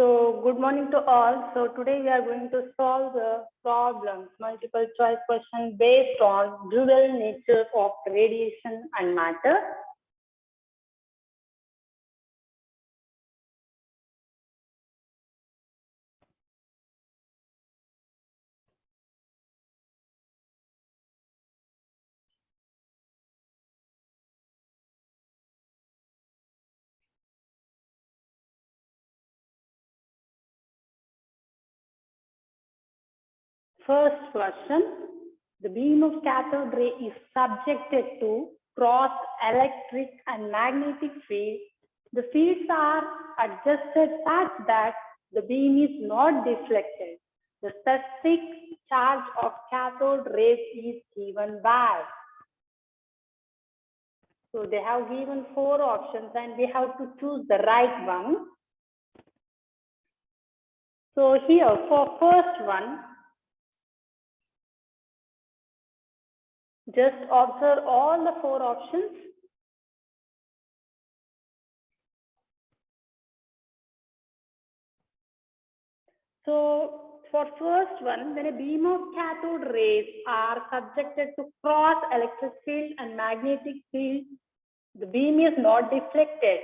So, good morning to all. So, today we are going to solve the problems, multiple choice question based on dual nature of radiation and matter. First question, the beam of cathode ray is subjected to cross electric and magnetic fields. The fields are adjusted such that the beam is not deflected. The specific charge of cathode rays is given by. So they have given 4 options and we have to choose the right one. So here for first one, just observe all the 4 options. So for first one, when a beam of cathode rays are subjected to cross electric field and magnetic field, the beam is not deflected.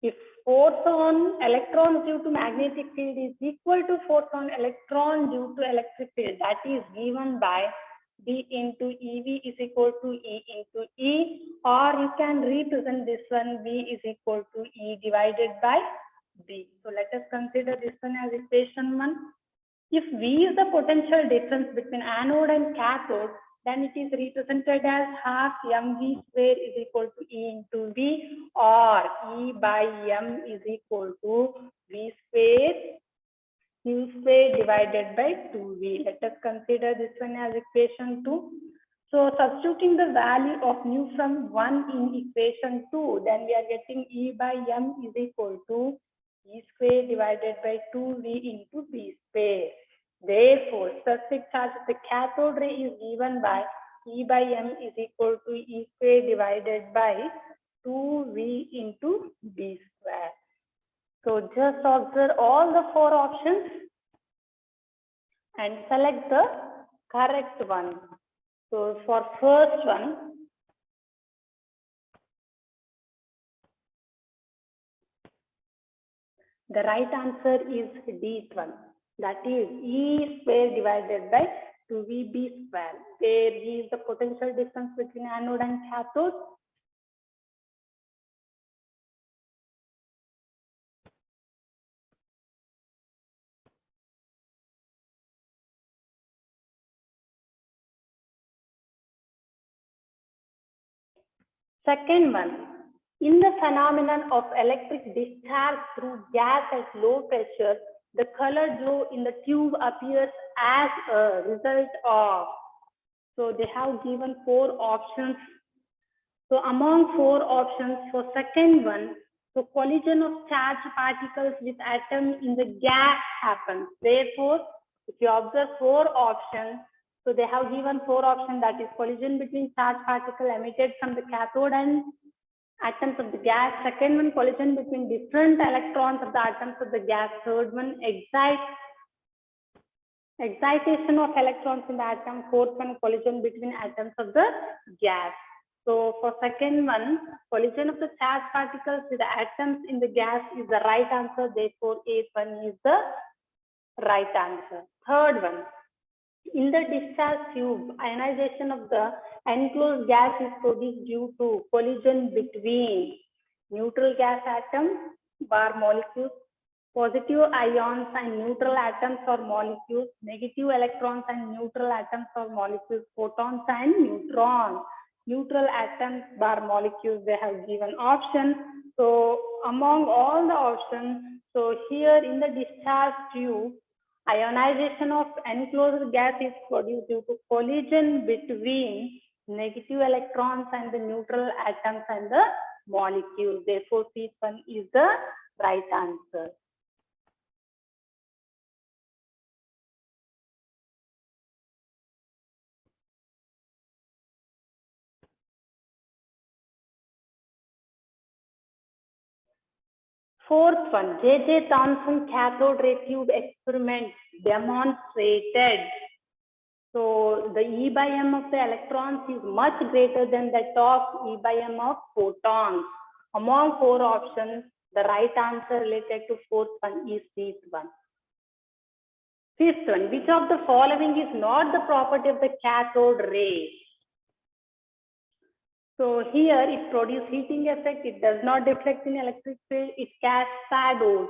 If force on electrons due to magnetic field is equal to force on electron due to electric field, that is given by B into EV is equal to E into E, or you can represent this one, V is equal to E divided by B. So let us consider this one as equation 1. If V is the potential difference between anode and cathode, then it is represented as half mv square is equal to E into V, or E by m is equal to V square Q square divided by 2V. Let us consider this one as equation 2. So substituting the value of mu from 1 in equation 2, then we are getting E by m is equal to E square divided by 2V into V square. Therefore, specific charge of the cathode ray is given by E by m is equal to E square divided by 2V into V square. So just observe all the 4 options and select the correct one. So for first one, the right answer is D one. That is E square divided by 2VB square, where E is the potential difference between anode and cathode. Second one, in the phenomenon of electric discharge through gas at low pressure, the color glow in the tube appears as a result of. So they have given 4 options. So among 4 options for second one, so collision of charged particles with atoms in the gas happens. Therefore, if you observe 4 options, so they have given 4 options, that is collision between charged particle emitted from the cathode and atoms of the gas. Second one, collision between different electrons of the atoms of the gas. Third one, excitation of electrons in the atom. Fourth one, collision between atoms of the gas. So for second one, collision of the charged particles with the atoms in the gas is the right answer. Therefore, eighth one is the right answer. Third one, in the discharge tube, ionization of the enclosed gas is produced due to collision between neutral gas atoms, bar molecules, positive ions and neutral atoms or molecules, negative electrons and neutral atoms or molecules, photons and neutrons. Neutral atoms, bar molecules, they have given options. So among all the options, so here in the discharge tube, ionization of enclosed gas is produced due to collision between negative electrons and the neutral atoms and the molecules. Therefore, fifth one is the right answer. Fourth one, J.J. Thomson cathode ray tube experiment demonstrated. So the E by M of the electrons is much greater than that of E by M of photons. Among four options, the right answer related to fourth one is this one. Fifth one, which of the following is not the property of the cathode ray? So here it produces heating effect, it does not deflect in electric field, it casts shadows.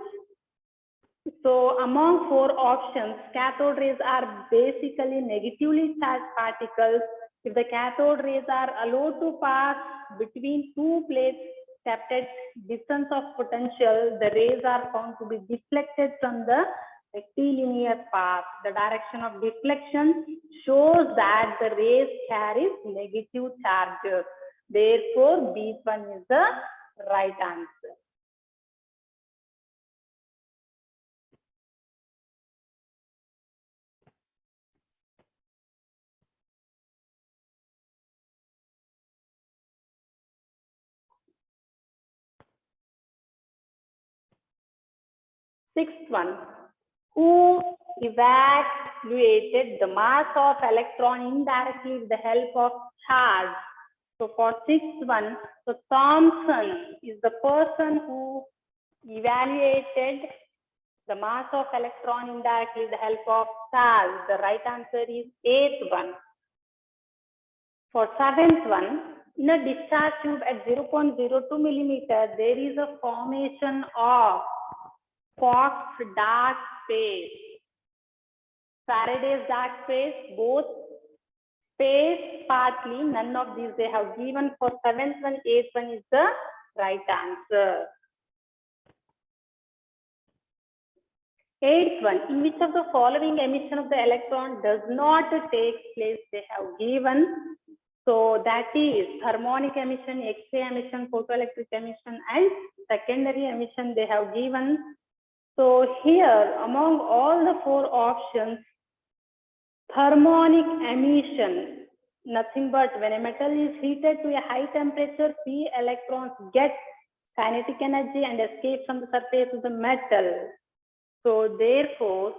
So among four options, cathode rays are basically negatively charged particles. If the cathode rays are allowed to pass between two plates kept at distance of potential, the rays are found to be deflected from the rectilinear path. The direction of deflection shows that the rays carries negative charges. Therefore, B1 is the right answer. Sixth one, who evaluated the mass of electron indirectly with the help of charge? So for sixth one, so Thomson is the person who evaluated the mass of electron indirectly with the help of charge. The right answer is eighth one. For seventh one, in a discharge tube at 0.02 millimeter, there is a formation of Fox dark space. Faraday's dark space, both space partly, none of these they have given. For seventh one, eighth one is the right answer. Eighth one, in which of the following emission of the electron does not take place, they have given. So that is harmonic emission, X-ray emission, photoelectric emission, and secondary emission they have given. So here, among all the four options, harmonic emission, nothing but when a metal is heated to a high temperature, free electrons get kinetic energy and escape from the surface of the metal. So therefore,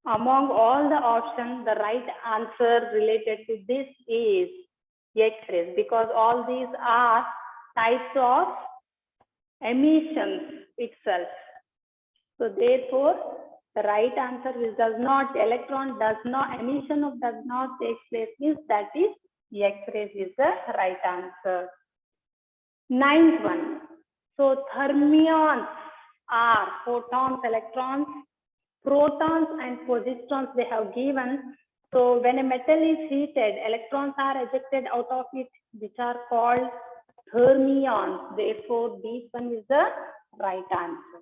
among all the options, the right answer related to this is X-rays, because all these are types of emissions itself. So therefore, the right answer is does not, electron does not, emission of does not take place means that is X-rays is the right answer. Ninth one. So thermions are photons, electrons, protons and positrons they have given. So when a metal is heated, electrons are ejected out of it, which are called thermions. Therefore, this one is the right answer.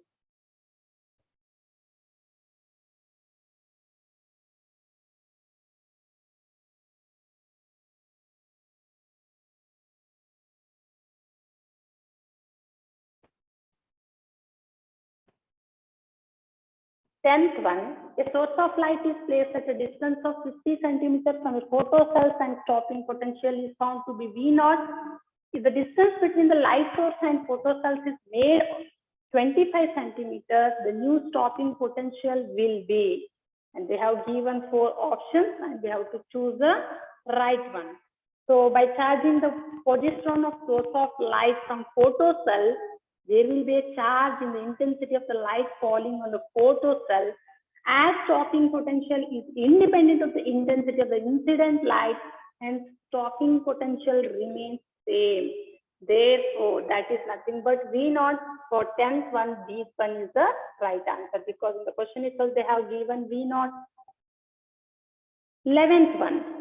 Tenth one, a source of light is placed at a distance of 50 centimeters from a photocells and stopping potential is found to be V0. If the distance between the light source and photocells is made 25 centimeters, the new stopping potential will be. And they have given four options and we have to choose the right one. So by charging the positron of source of light from photocell, there will be a charge in the intensity of the light falling on the photocell. As stopping potential is independent of the intensity of the incident light, and stopping potential remains same. Therefore, that is nothing but V0 for 10th one. This one is the right answer because in the question itself they have given V0. 11th one.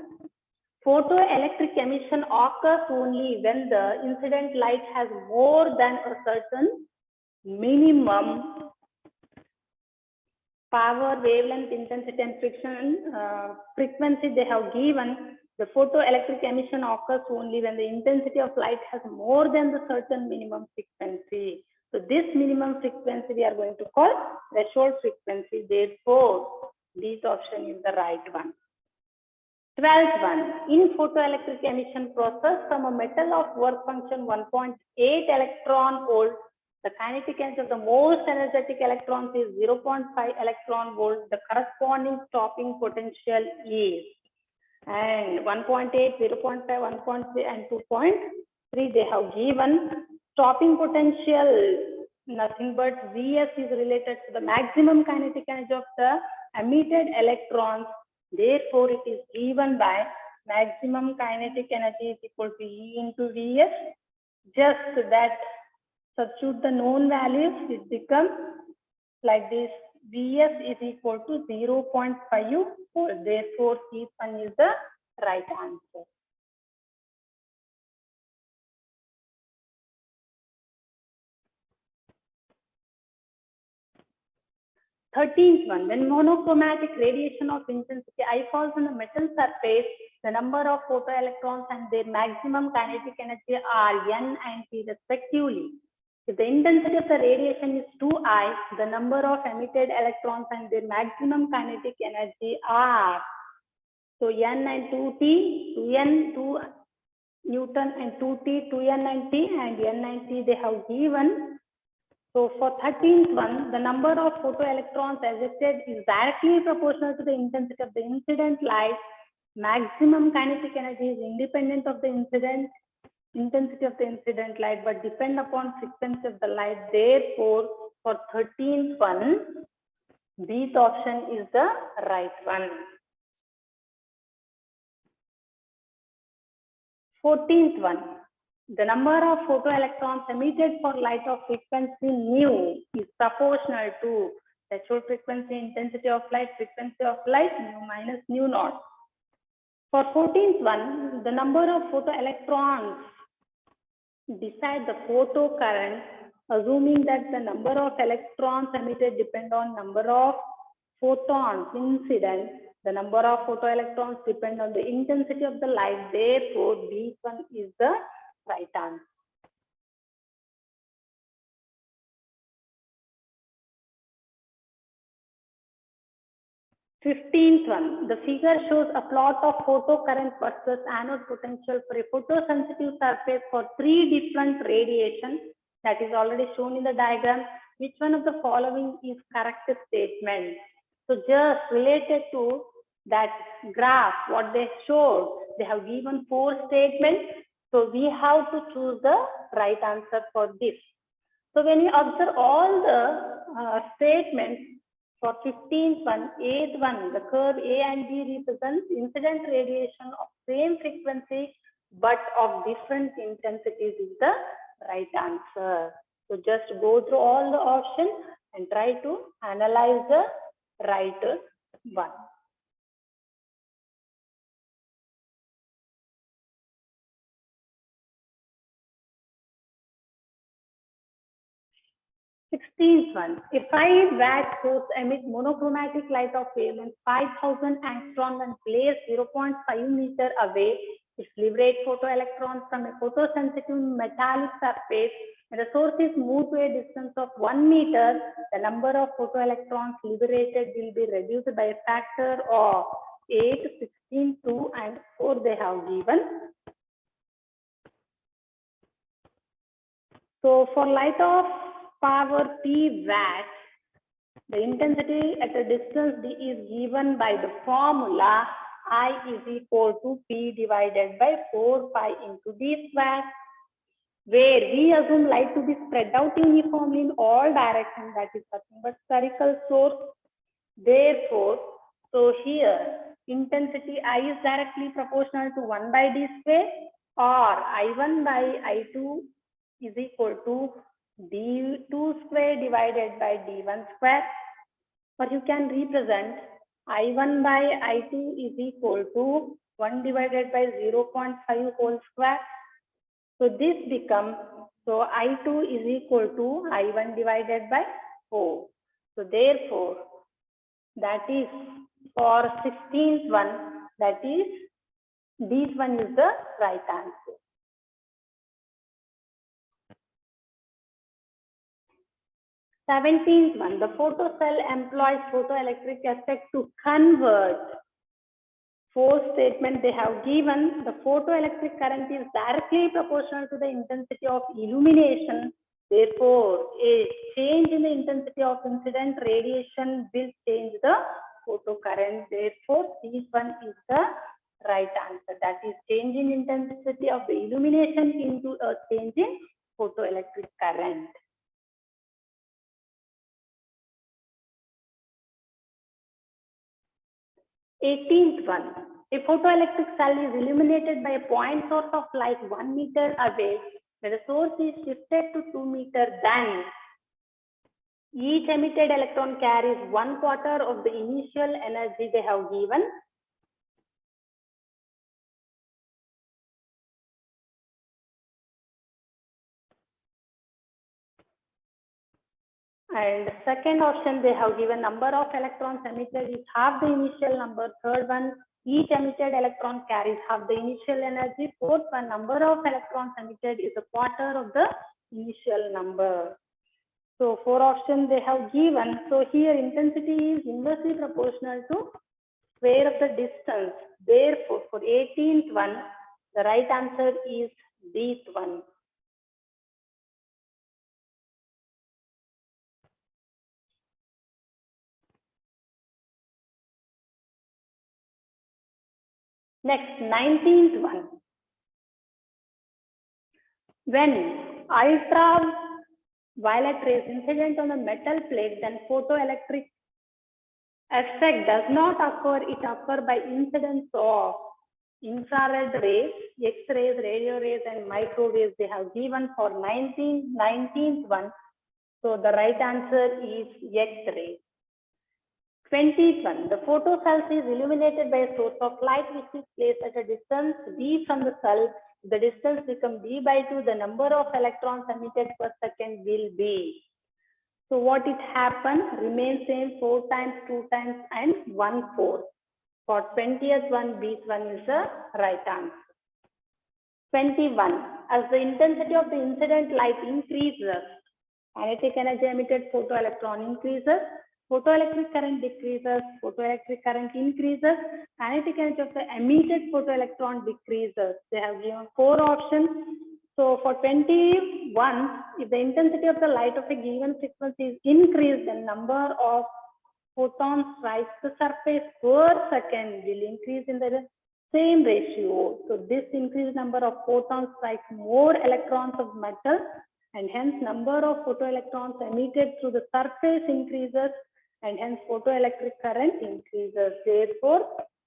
Photoelectric emission occurs only when the incident light has more than a certain minimum power, wavelength, intensity, and frequency they have given. The photoelectric emission occurs only when the intensity of light has more than the certain minimum frequency. So this minimum frequency we are going to call threshold frequency. Therefore, this option is the right one. 12th one, in photoelectric emission process from a metal of work function 1.8 electron volt The kinetic energy of the most energetic electrons is 0.5 electron volt. The corresponding stopping potential is, and 1.8, 0.5, 1.3, and 2.3 they have given. Stopping potential, nothing but Vs is related to the maximum kinetic energy of the emitted electrons. Therefore, it is given by maximum kinetic energy is equal to E into Vs. Just that, substitute the known values, it becomes like this. Vs is equal to 0.54. Therefore, C1 is the right answer. 13th one, when monochromatic radiation of intensity I falls on a metal surface, the number of photoelectrons and their maximum kinetic energy are N and T respectively. If the intensity of the radiation is 2I, the number of emitted electrons and their maximum kinetic energy are, so N and 2T, 2N, 2 Newton and 2T, 2N and T, and N and T they have given. So for 13th one, the number of photoelectrons ejected is directly proportional to the intensity of the incident light. Maximum kinetic energy is independent of the intensity of the incident light, but depend upon frequency of the light. Therefore, for 13th one, this option is the right one. 14th one, the number of photoelectrons emitted for light of frequency nu is proportional to threshold frequency, intensity of light, frequency of light, nu minus nu naught. For 14th one, the number of photoelectrons decide the photocurrent, assuming that the number of electrons emitted depend on number of photons incident. The number of photoelectrons depend on the intensity of the light. Therefore, this one is the right answer. Fifteenth one, the figure shows a plot of photocurrent versus anode potential for a photosensitive surface for 3 different radiations. That is already shown in the diagram. Which one of the following is correct statement? So just related to that graph, what they showed, they have given 4 statements. So we have to choose the right answer for this. So when you observe all the statements for 15th one, 8th one, the curve A and B represents incident radiation of same frequency but of different intensities is the right answer. So just go through all the options and try to analyze the right one. Sixteenth one, a 5-watt source emits monochromatic light of wavelength 5000 angstrom and placed 0.5 meter away. It liberates photoelectrons from a photosensitive metallic surface. When the source is moved to a distance of 1 meter, the number of photoelectrons liberated will be reduced by a factor of 8, 16, 2, and 4 they have given. So for light of power P watts, the intensity at a distance D is given by the formula I is equal to P divided by 4 pi into D square, where we assume light to be spread out uniformly in all directions, that is nothing but spherical source. Therefore, so here intensity I is directly proportional to 1 by D square, or I1 by I2 is equal to D2 square divided by D1 square, or you can represent I1 by I2 is equal to 1 divided by 0.5 whole square. So this becomes, so I2 is equal to I1 divided by 4. So therefore, that is for 16th one, that is, this one is the right answer. 17th one, the photocell employs photoelectric effect to convert. 4 statement they have given, the photoelectric current is directly proportional to the intensity of illumination. Therefore, a change in the intensity of incident radiation will change the photocurrent. Therefore, C1 is the right answer. That is change in intensity of the illumination into a change in photoelectric current. Eighteenth one. A photoelectric cell is illuminated by a point source of light 1 meter away. When the source is shifted to 2 meters, then each emitted electron carries 1/4 of the initial energy they have given. And second option, they have given number of electrons emitted is half the initial number. Third one, each emitted electron carries half the initial energy. Fourth one, number of electrons emitted is 1/4 of the initial number. So 4 options they have given. So here intensity is inversely proportional to square of the distance. Therefore, for 18th one, the right answer is this one. Next, 19th one. When ultraviolet rays incident on the metal plate, then photoelectric effect does not occur. It occurs by incidence of infrared rays, X-rays, radio rays, and microwaves. They have given for 19th one. So the right answer is X-ray. 20th one, the photocell is illuminated by a source of light which is placed at a distance d from the cell. The distance becomes d by 2. The number of electrons emitted per second will be. So what it happens? Remains same 4 times, 2 times, and 1/4. For 20th one, this one is the right answer. 21. As the intensity of the incident light increases, kinetic energy emitted photoelectron increases, photoelectric current decreases, photoelectric current increases, kinetic energy of the emitted photoelectron decreases. They have given 4 options. So for 21, if the intensity of the light of a given frequency is increased, the number of photons rise to the surface per second will increase in the same ratio. So this increased number of photons strikes more electrons of metal, and hence number of photoelectrons emitted through the surface increases, and hence photoelectric current increases. Therefore,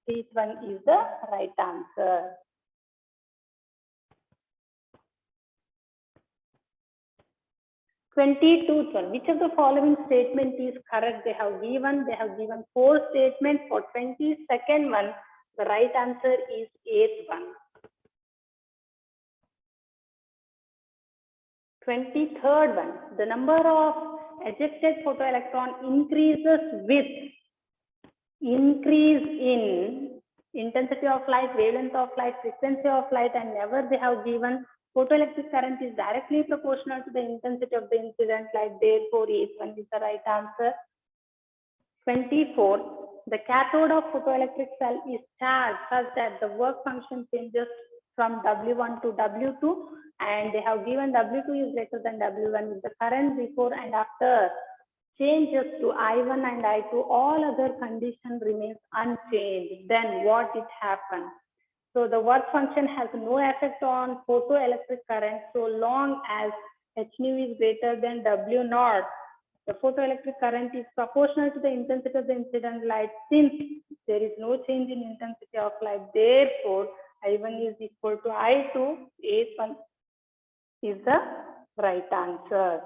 this one is the right answer. Which of the following statement is correct? They have given 4 statements. For 22nd one, the right answer is 8th one. 23rd one, the number of ejected photoelectron increases with increase in intensity of light, wavelength of light, frequency of light, and never they have given photoelectric current is directly proportional to the intensity of the incident light. Therefore, each one is the right answer. 24. The cathode of photoelectric cell is charged such that the work function changes from W1 to W2, and they have given W2 is greater than W1 is the current before and after changes to I1 and I2, all other conditions remains unchanged. Then what it happens? So the work function has no effect on photoelectric current so long as h nu is greater than W naught. The photoelectric current is proportional to the intensity of the incident light. Since there is no change in intensity of light, therefore I1 is equal to I2. A1 is the right answer.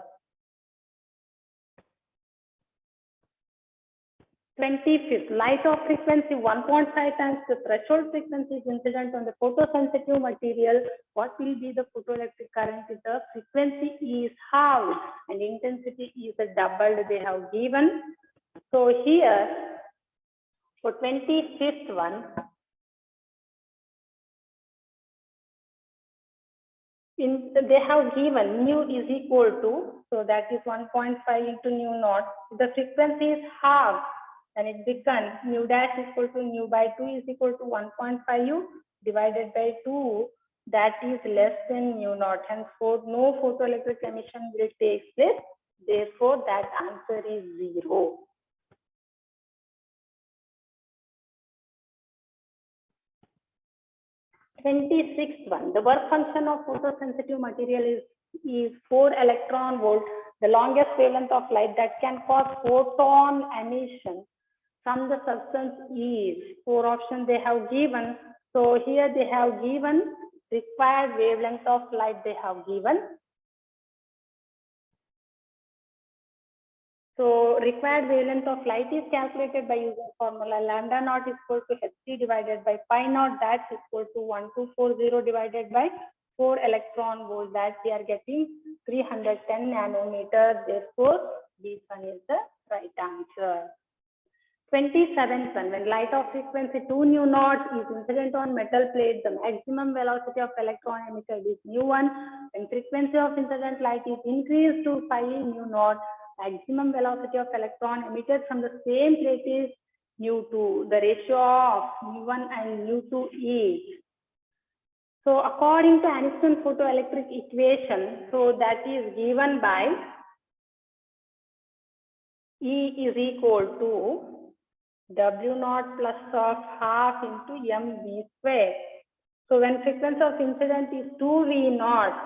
25th, light of frequency 1.5 times the threshold frequency is incident on the photosensitive material. What will be the photoelectric current if the frequency is halved and intensity is doubled? They have given. So here for 25th one, they have given mu is equal to, so that is 1.5 into mu naught. If the frequency is halved, and it becomes mu dash equal to mu by 2 is equal to 1.5 u divided by 2. that is less than mu naught. Henceforth, no photoelectric emission will take place. Therefore, that answer is 0. Twenty-sixth one, the work function of photosensitive material is 4 electron volt, the longest wavelength of light that can cause photon emission from the substance is. 4 options they have given. So here they have given required wavelength of light they have given. So required wavelength of light is calculated by using formula lambda naught is equal to Hc divided by pi naught, that's equal to 1240 divided by 4 electron volt, that we are getting 310 nanometers. Therefore, this one is the right answer. 27th one, when light of frequency 2 nu naught is incident on metal plate, the maximum velocity of electron emitted is nu1. When frequency of incident light is increased to 5 nu naught, maximum velocity of electron emitted from the same plate is nu2. The ratio of nu1 and nu2 is. So according to Einstein photoelectric equation, so that is given by E is equal to W naught plus of half into mv square. So when frequency of incident is 2v naught,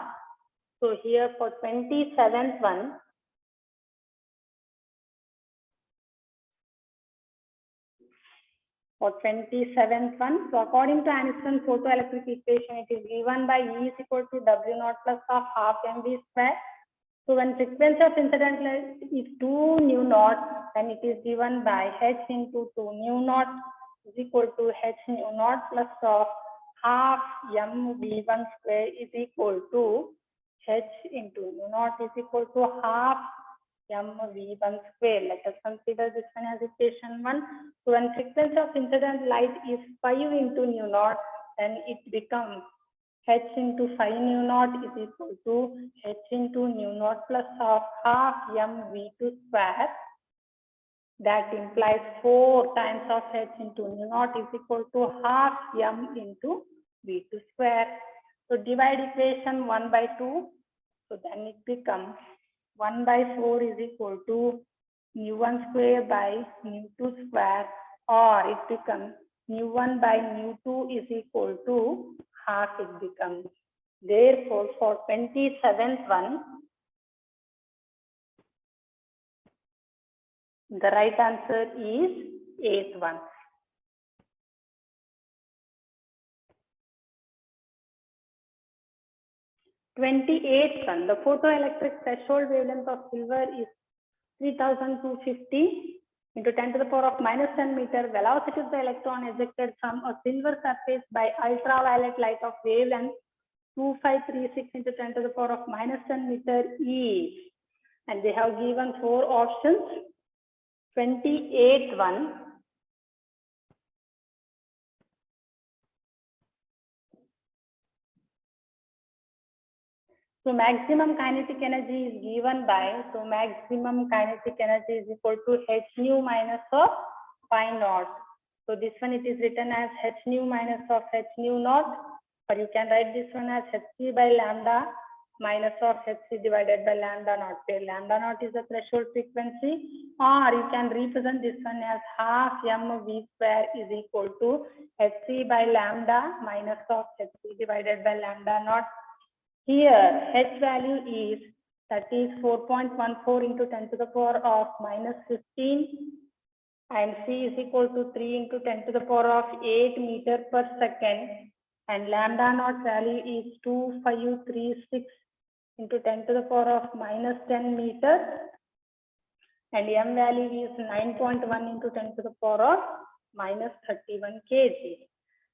so here for 27th one, so according to Einstein photoelectric equation, it is given by E is equal to W naught plus of half mv square. So when frequency of incident light is 2 nu naught, then it is given by h into 2 nu naught is equal to h nu naught plus of half mv1 square is equal to h into nu naught is equal to half mv1 square. Let us consider this one as equation 1. So when frequency of incident light is 5 into nu naught, then it becomes h into 5 nu naught is equal to h into nu naught plus of half mv2 square. That implies 4 times of h into nu naught is equal to half m into v2 square. So divide equation 1 by 2. So then it becomes 1 by 4 is equal to nu1 square by nu2 square, or it becomes nu1 by nu2 is equal to half it becomes. Therefore, for 27th one, the right answer is 8th one. 28th one, the photoelectric threshold wavelength of silver is 3250 into 10 to the power of minus 10 meter. Velocity of the electron ejected from a silver surface by ultraviolet light of wavelength 2536 into 10 to the power of minus 10 meter is. And they have given 4 options. 28th one, so maximum kinetic energy is given by, so maximum kinetic energy is equal to h nu minus of pi naught. So this one it is written as h nu minus of h nu naught, or you can write this one as hc by lambda minus of hc divided by lambda naught, where lambda naught is the threshold frequency, or you can represent this one as half mv square is equal to hc by lambda minus of hc divided by lambda naught. Here h value is, that is 4.14 into 10 to the power of minus 15, and c is equal to 3 into 10 to the power of 8 meter per second, and lambda naught value is 2536 into 10 to the power of minus 10 meters, and m value is 9.1 into 10 to the power of minus 31 kg.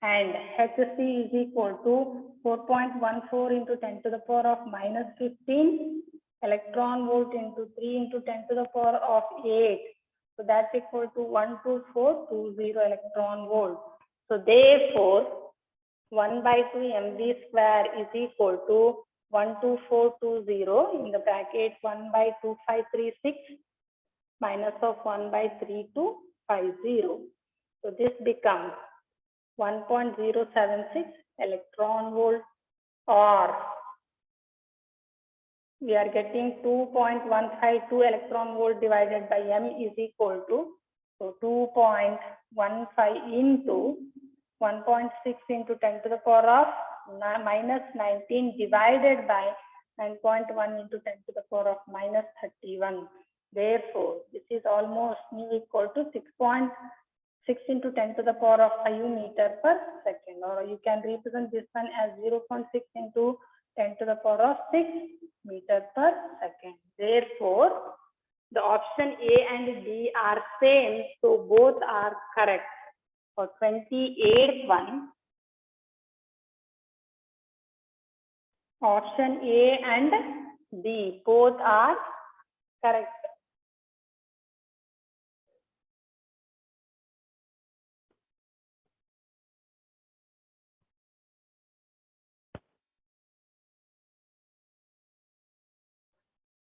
And hc is equal to 4.14 into 10 to the power of minus 15 electron volt into 3 into 10 to the power of 8. So that's equal to 12420 electron volt. So therefore, 1 by 2 mv square is equal to 12420 in the bracket 1 by 2536 minus of 1 by 3250. So this becomes 1.076 electron volt. or we are getting 2.152 electron volt divided by m is equal to, so 2.15 into 1.6 into 10 to the power of minus 19 divided by 9.1 into 10 to the power of minus 31. Therefore, this is almost mu equal to 6.6 into 10 to the power of 5 meter per second, or you can represent this one as 0.6 into 10 to the power of 6 meter per second. Therefore, the option A and B are same, so both are correct. For 28th one, option A and B both are correct.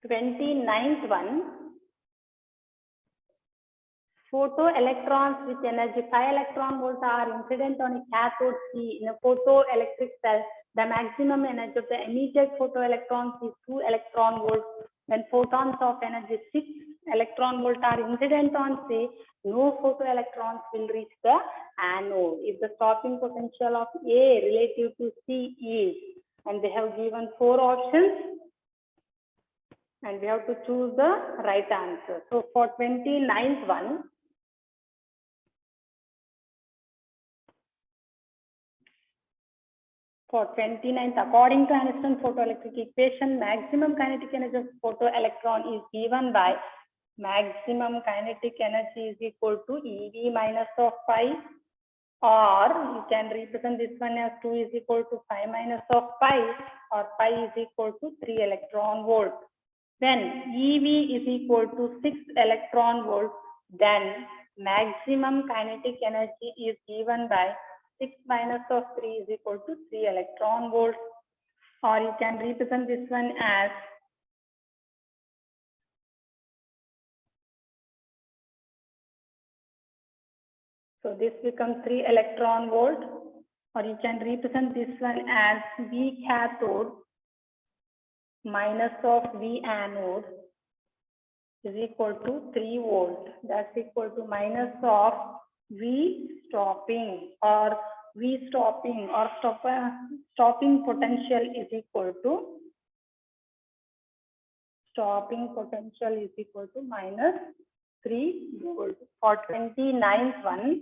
Twenty-ninth one, photoelectrons with energy 5 electron volts are incident on a cathode C in a photoelectric cell. The maximum energy of the emitted photoelectrons is 2 electron volts. When photons of energy 6 electron volt are incident on C, no photoelectrons will reach the anode. If the stopping potential of A relative to C is, and they have given 4 options, and we have to choose the right answer. So for 29th one, for 29th, according to Einstein photoelectric equation, maximum kinetic energy of photoelectron is given by maximum kinetic energy is equal to EV minus of pi, or you can represent this one as 2 is equal to 5 minus of pi, or pi is equal to 3 electron volt. When EV is equal to 6 electron volts, then maximum kinetic energy is given by 6 minus of 3 is equal to 3 electron volts, or you can represent this one as so this becomes 3 electron volt, or you can represent this one as V cathode minus of V anode is equal to 3 volt. That's equal to minus of V stopping, or V stopping, or stopping potential is equal to minus 3 volt. For 29th one,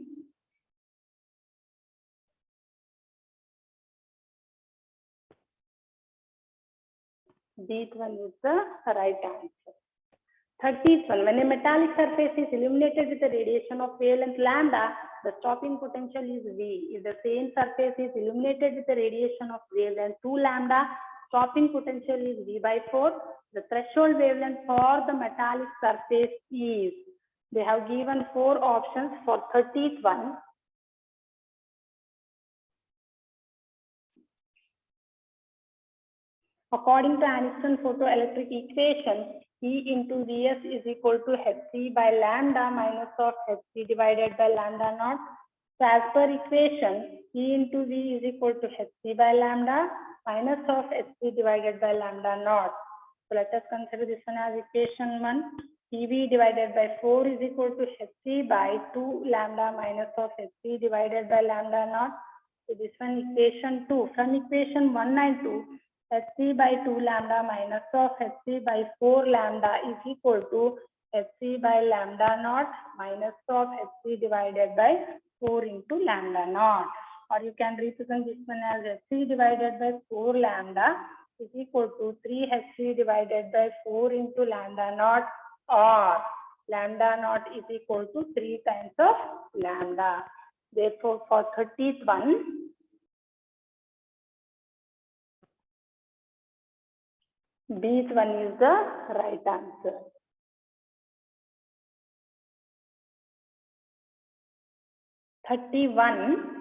this one is the right answer. 30th one, when a metallic surface is illuminated with the radiation of wavelength lambda, the stopping potential is V. If the same surface is illuminated with the radiation of wavelength 2 lambda, stopping potential is V by 4. The threshold wavelength for the metallic surface is, they have given 4 options for 30th one. According to Einstein photoelectric equation, E into Vs is equal to Hc by lambda minus of Hc divided by lambda naught. So as per equation, E into V is equal to Hc by lambda minus of Hc divided by lambda naught. So let us consider this one as equation 1. EV divided by 4 is equal to Hc by 2 lambda minus of Hc divided by lambda naught. So this one equation 2. From equation 1 and 2, Hc by 2 lambda minus of Hc by 4 lambda is equal to Hc by lambda naught minus of Hc divided by 4 into lambda naught. Or you can represent this one as Hc divided by 4 lambda is equal to 3 Hc divided by 4 into lambda naught, or lambda naught is equal to 3 times of lambda. Therefore, for 30th one, this one is the right answer. 31.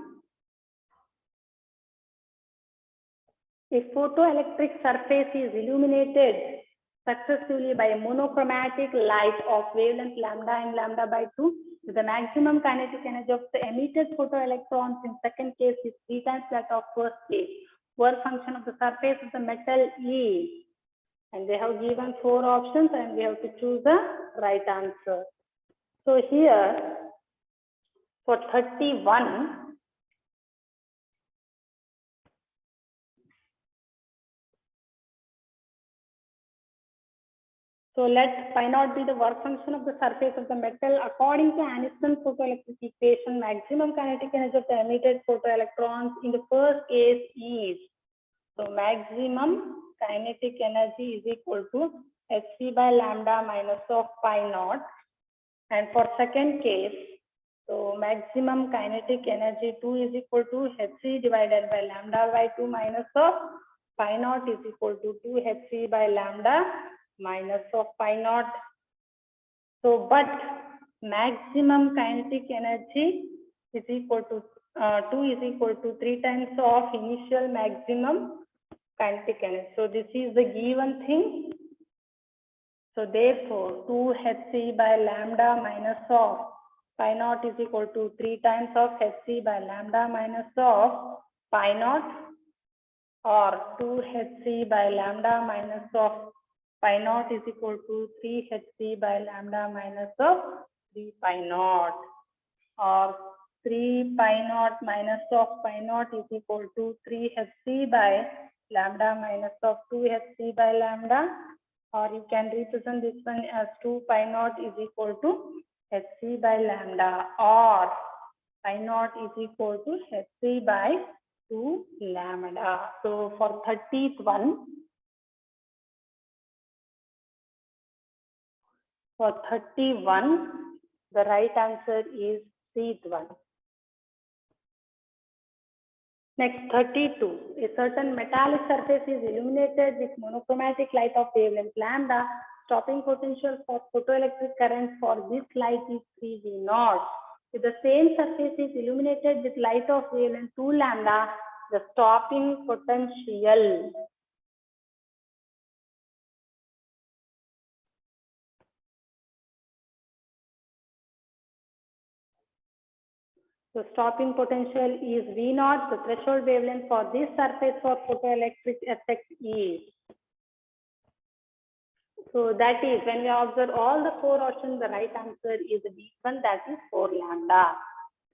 A photoelectric surface is illuminated successively by a monochromatic light of wavelength lambda and lambda by 2. The maximum kinetic energy of the emitted photoelectrons in second case is 3 times that of first case. work function of the surface of the metal is, and they have given 4 options and we have to choose the right answer. So here for 31, so let phi naught be the work function of the surface of the metal. According to Aniston photoelectric equation, maximum kinetic energy of the emitted photoelectrons in the first case is, so maximum kinetic energy is equal to hc by lambda minus of pi naught. And for second case, so maximum kinetic energy 2 is equal to hc divided by lambda by 2 minus of pi naught is equal to 2 hc by lambda minus of pi naught. So, but maximum kinetic energy is equal to 2 is equal to 3 times of initial maximum kinetic energy. So, this is the given thing. So, therefore, 2 hc by lambda minus of pi naught is equal to 3 times of hc by lambda minus of pi naught, or 2 hc by lambda minus of pi naught is equal to 3 hc by lambda minus of 3 pi naught, or 3 pi naught minus of pi naught is equal to 3 hc by lambda minus of 2 hc by lambda, or you can represent this one as 2 pi naught is equal to hc by lambda, or pi naught is equal to hc by 2 lambda. So for 31, the right answer is C one. Next, 32. A certain metallic surface is illuminated with monochromatic light of wavelength lambda. Stopping potential for photoelectric current for this light is 3 V naught. If the same surface is illuminated with light of wavelength 2 lambda, the stopping potential is V naught. The threshold wavelength for this surface for photoelectric effect is. So that is, when we observe all the 4 options, the right answer is B1, that is 4 lambda.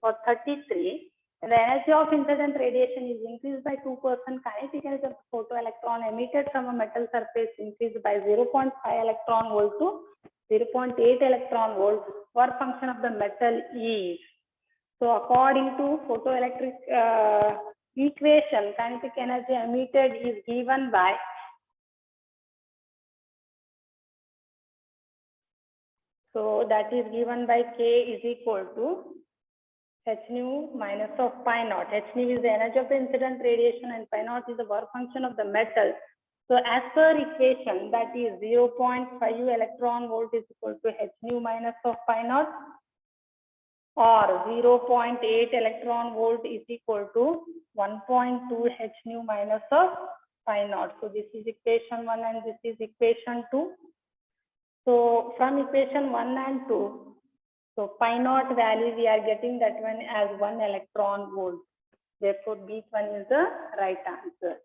For 33, when the energy of incident radiation is increased by 2%, kinetic energy of the photoelectron emitted from a metal surface increased by 0.5 electron volt to 0.8 electron volt. Work function of the metal is. So according to photoelectric equation, kinetic energy emitted is given by, so that is given by K is equal to h nu minus of pi naught. H nu is the energy of the incident radiation and pi naught is the work function of the metal. So as per equation, that is 0.5 electron volt is equal to h nu minus of pi naught, or 0.8 electron volt is equal to 1.2 h nu minus of pi naught. So this is equation 1 and this is equation 2. So from equation 1 and 2, so pi naught value we are getting that one as 1 electron volt. Therefore, B1 is the right answer.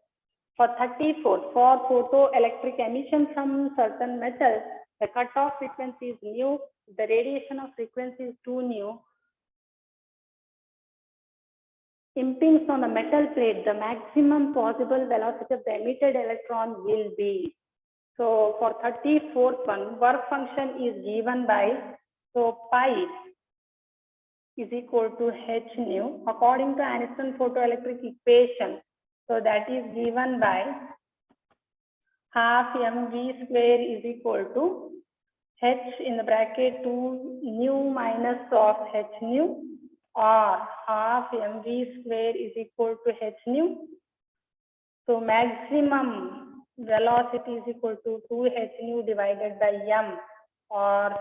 For 34, for photoelectric emission from certain metals, the cutoff frequency is nu. The radiation of frequency is 2 nu. Impinge on the metal plate, the maximum possible velocity of the emitted electron will be. So for 34th one, work function is given by, so pi is equal to h nu according to Aniston photoelectric equation. So that is given by half mv square is equal to h in the bracket 2 nu minus of h nu, or half mv square is equal to h nu. So maximum velocity is equal to 2h nu divided by m, or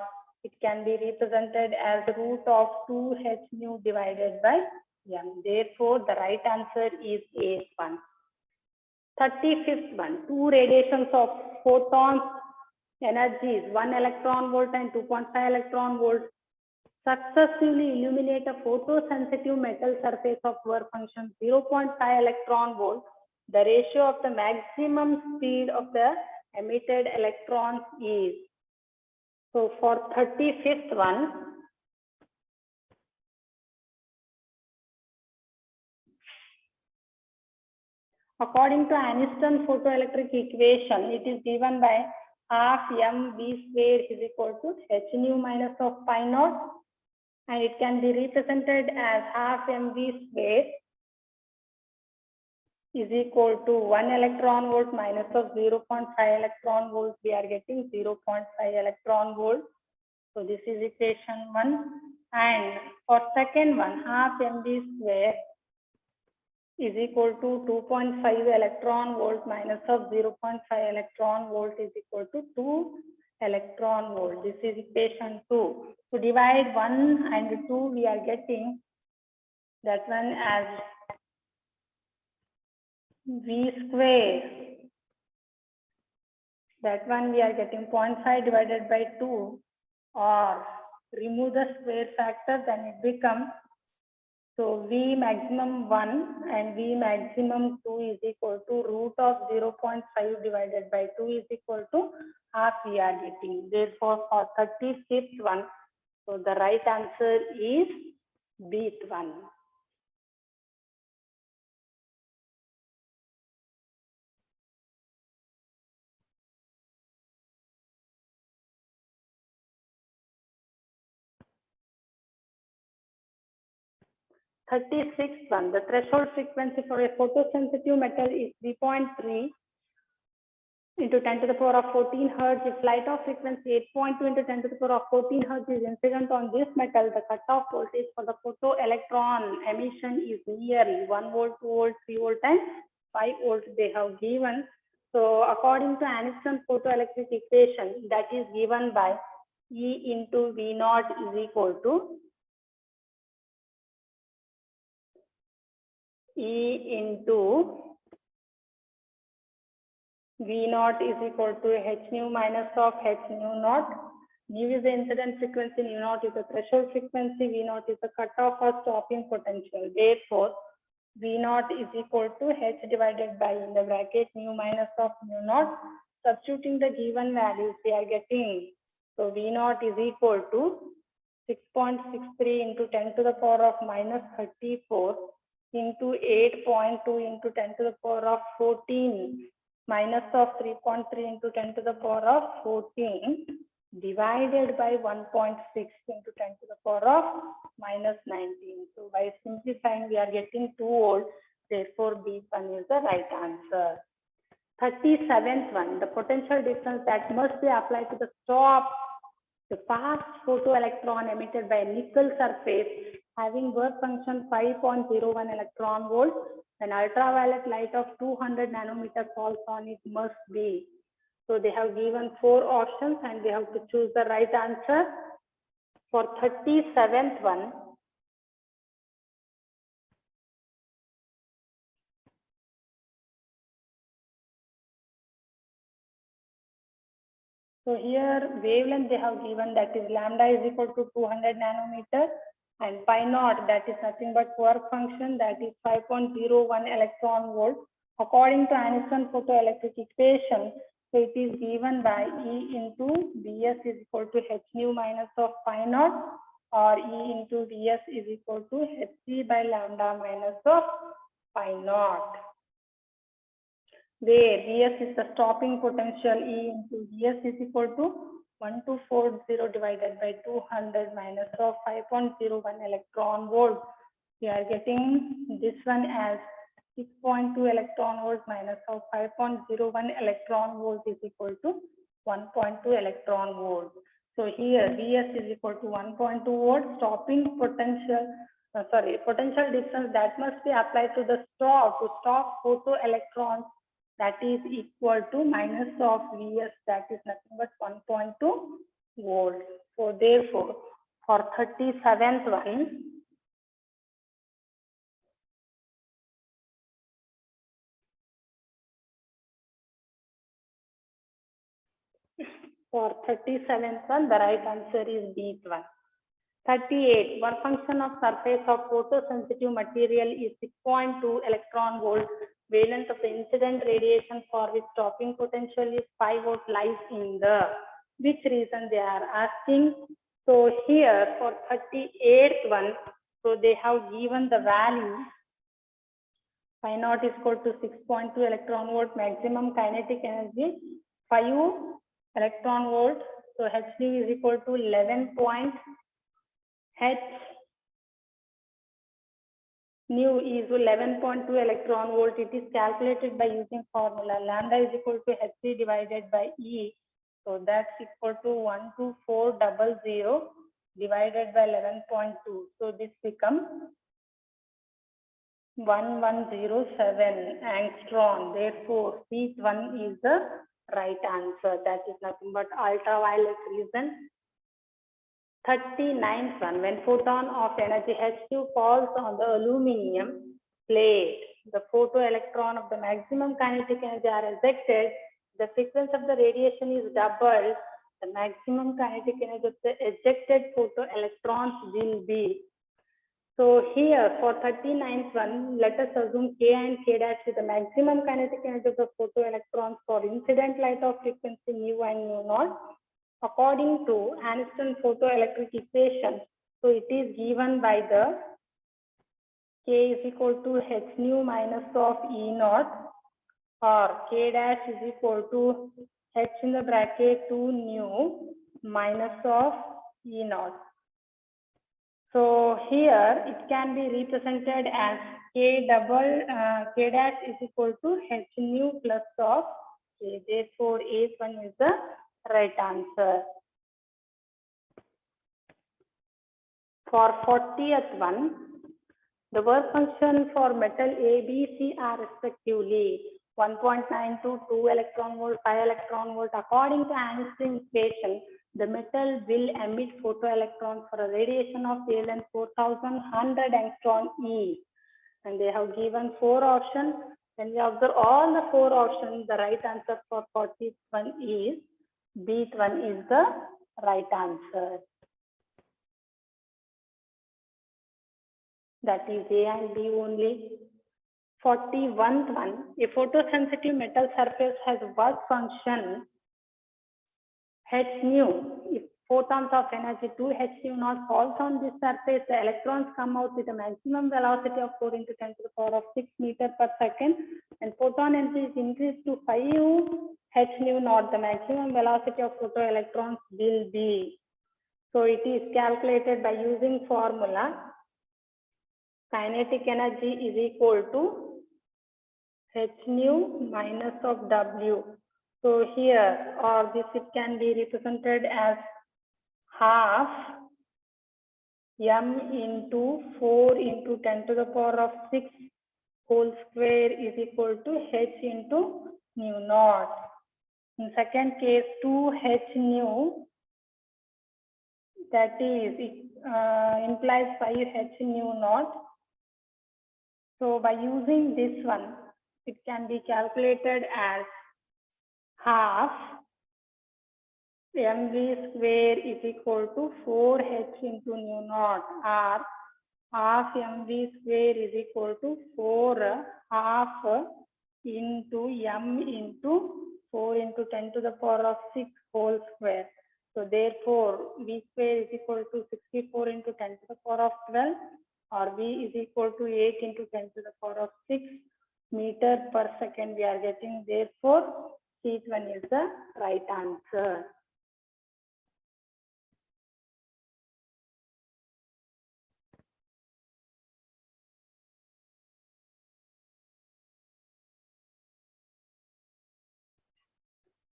it can be represented as root of 2h nu divided by m. Therefore, the right answer is A1. 35th one, 2 radiations of photons energies 1 electron volt and 2.5 electron volt successively illuminate a photosensitive metal surface of work function 0.5 electron volt the ratio of the maximum speed of the emitted electrons is. So for 35th one, according to Aniston photoelectric equation, it is given by half mv square is equal to h nu minus of pi naught, and it can be represented as half mv square is equal to 1 electron volt minus of 0.5 electron volt. We are getting 0.5 electron volt. So this is equation 1. And for second one, half mv square is equal to 2.5 electron volt minus of 0.5 electron volt is equal to 2 electron volt. This is equation 2. To divide 1 and 2, we are getting that one as v square. That one we are getting 0.5 divided by 2, or remove the square factor, then it becomes, so V maximum 1 and V maximum 2 is equal to root of 0.5 divided by 2 is equal to half we are getting. Therefore, for 35th one, so the right answer is B one. The 36th one, the threshold frequency for a photosensitive metal is 3.3 into 10 to the power of 14 hertz. If light of frequency 8.2 into 10 to the power of 14 hertz is incident on this metal, the cutoff voltage for the photoelectron emission is nearly 1 volt, 2 volt, 3 volt, and 5 volt they have given. So according to Aniston photoelectric equation, that is given by E into V naught is equal to E into V naught is equal to h nu minus of h nu naught. Nu is the incident frequency, nu naught is the threshold frequency, V naught is the cutoff or stopping potential. Therefore, V naught is equal to h divided by in the bracket nu minus of nu naught. Substituting the given values, we are getting, so V naught is equal to 6.63 into 10 to the power of minus 34 into 8.2 into 10 to the power of 14 minus of 3.3 into 10 to the power of 14 divided by 1.6 into 10 to the power of minus 19. So by simplifying, we are getting 2 volts. Therefore, B1 is the right answer. 37th one, the potential difference that must be applied to the stop the fast photoelectron emitted by a nickel surface having work function 5.01 electron volt. An ultraviolet light of 200 nanometer falls on it must be. So they have given 4 options and they have to choose the right answer. For 37th one, so here wavelength they have given, that is lambda is equal to 200 nanometer, and pi naught, that is nothing but work function, that is 5.01 electron volt. According to Aniston photoelectric equation, so it is given by E into Vs is equal to h nu minus of pi naught, or E into Vs is equal to hc by lambda minus of pi naught. Where Vs is the stopping potential, E into Vs is equal to 1240 divided by 200 minus of 5.01 electron volt. We are getting this one as 6.2 electron volt minus of 5.01 electron volt is equal to 1.2 electron volt. So here Vs is equal to 1.2 volt. Stopping potential, potential difference that must be applied to the stop to stop photoelectrons, that is equal to minus of Vs, that is nothing but 1.2 volt. So therefore, for 37th one, the right answer is B1. 38, work function of surface of photosensitive material is 6.2 electron volt Wavelength of the incident radiation for which stopping potential is 5 volt lies in the which region they are asking. So here for 38th one, so they have given the value phi naught is equal to 6.2 electron volt, maximum kinetic energy 5 electron volt. So Hd is equal to 11 point H nu is 11.2 electron volt. It is calculated by using formula lambda is equal to Hc divided by E. So that's equal to 12400 divided by 11.2. So this becomes 1107 angstrom. Therefore, each one is the right answer. That is nothing but ultraviolet reason. 39th one, when photon of energy H2 falls on the aluminum plate, the photoelectron of the maximum kinetic energy are ejected. The frequency of the radiation is doubled. The maximum kinetic energy of the ejected photoelectrons will be. So here for 39th one, let us assume K and K dash is the maximum kinetic energy of the photoelectrons for incident light of frequency mu and mu naught. According to Einstein photoelectric equation, so it is given by the K is equal to H nu minus of E naught, or K dash is equal to H in the bracket 2 nu minus of E naught. So here it can be represented as K dash is equal to H nu plus of K. Therefore, A1 is the right answer. For 40th one, the work function for metal A, B, C are respectively 1.9 to 2 electron volt, 5 electron volt. According to Einstein's equation, the metal will emit photoelectrons for a radiation of wavelength 4100 angstrom each. And they have given 4 options. When we observe all the 4 options, the right answer for 40th one is B one is the right answer. That is A and B only. 41st one, a photosensitive metal surface has work function H nu. If photons of energy 2 H nu naught falls on this surface, the electrons come out with a maximum velocity of 4 into 10 to the power of 6 meter per second, and photon energy is increased to 5 H nu naught. The maximum velocity of photoelectrons will be. So it is calculated by using formula. Kinetic energy is equal to H nu minus of W. So here, or this it can be represented as half m into 4 into 10 to the power of 6 whole square is equal to H into nu naught. In second case, 2H nu, that is, implies 5H nu naught. So by using this one, it can be calculated as half mv square is equal to 4h into nu naught, or half mv square is equal to 4 half into m into 4 into 10 to the power of 6 whole square. So therefore, v square is equal to 64 into 10 to the power of 12, or v is equal to 8 into 10 to the power of 6 meter per second we are getting. Therefore, C1 is the right answer.